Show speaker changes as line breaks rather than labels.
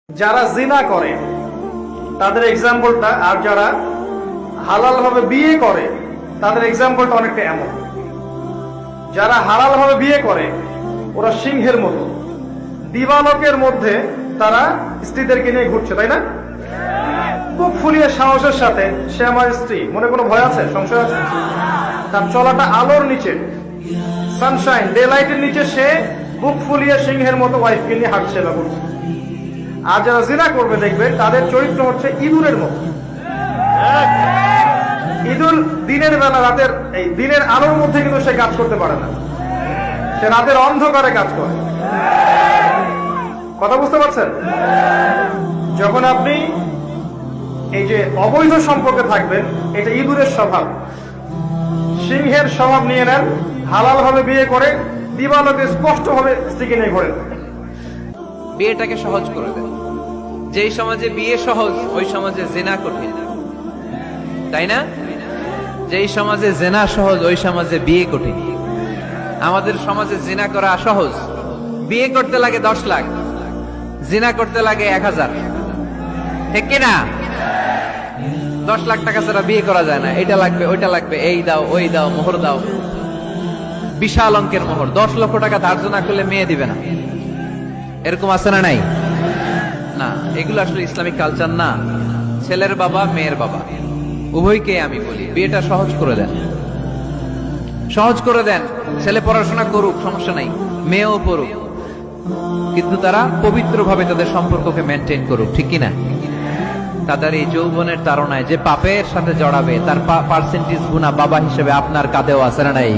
যারা জিনা করে তাদের এক্সাম্পলটা, আর যারা হালাল ভাবে বিয়ে করে তাদের এক্সাম্পলটা অনেকটা এমন। যারা হালাল ভাবে বিয়ে করে ওরা সিংহের মতো, দিবালোকের মধ্যে তারা স্ত্রীদেরকে নিয়ে ঘুরছে, তাই না? বুক ফুলিয়ে সাহসের সাথে সে আমার স্ত্রী, মনে কোনো ভয় আছে, সংশয় আছে? তার চলাটা আলোর নিচে, সানশাইন ডে লাইটের নিচে, সে বুক ফুলিয়ে সিংহের মতো ওয়াইফকে নিয়ে হাঁটছে বা ঘুরছে। আর যারা জিনা করবে দেখবে তাদের চরিত্র হচ্ছে ইঁদুরের মতো। ইঁদুর দিনের বেলা, রাতের এই দিনের আলোর মধ্যে কিন্তু সে কাজ করতে পারে না, সে রাতের অন্ধকারে কাজ করে। কথা বুঝতে পারছেন? যখন আপনি এই যে অবৈধ সম্পর্কে থাকবেন, এটা ইঁদুরের স্বভাব। সিংহের স্বভাব নিয়ে নেন, হালাল ভাবে বিয়ে করে দিবালোকে স্পষ্ট ভাবে স্ত্রীকে নিয়ে ঘোরেন।
বিয়েটাকে সহজ করে দেন। যেই সমাজে বিয়ে সহজ ওই সমাজে জেনা কঠিন, তাই না? যেই সমাজে জেনা সহজ ওই সমাজে বিয়ে কঠিন। আমাদের সমাজে জিনা করা সহজ, বিয়ে করতে লাগে 10 লাখ, জিনা করতে লাগে 1000, ঠিক কিনা? 10 লাখ টাকা ছাড়া বিয়ে করা যায় না, এটা লাগবে ওইটা লাগবে, এই দাও ওই দাও, মোহর দাও, বিশাল অঙ্কের মোহর। 10 লক্ষ টাকা ধার্য না করলে মেয়ে দিবে না, এরকম আছে না? নাই না, এগুলো আসলে ইসলামিক কালচার না। ছেলের বাবা মেয়ের বাবা উভয়কে আমি বলি বিয়েটা সহজ করে দেন, সহজ করে দেন। ছেলে পড়াশোনা করুক, সমস্যা নাই, মেয়েও পড়ুক, কিন্তু তারা পবিত্রভাবে তাদের সম্পর্ককে মেনটেন করুক, ঠিক কিনা? তাদের এই যৌবনের তাড়নায় যে পাপের সাথে জড়াবে তার পার্সেন্টেজ গুণা বাবা হিসেবে আপনার কাঁধেও আছে না নাই?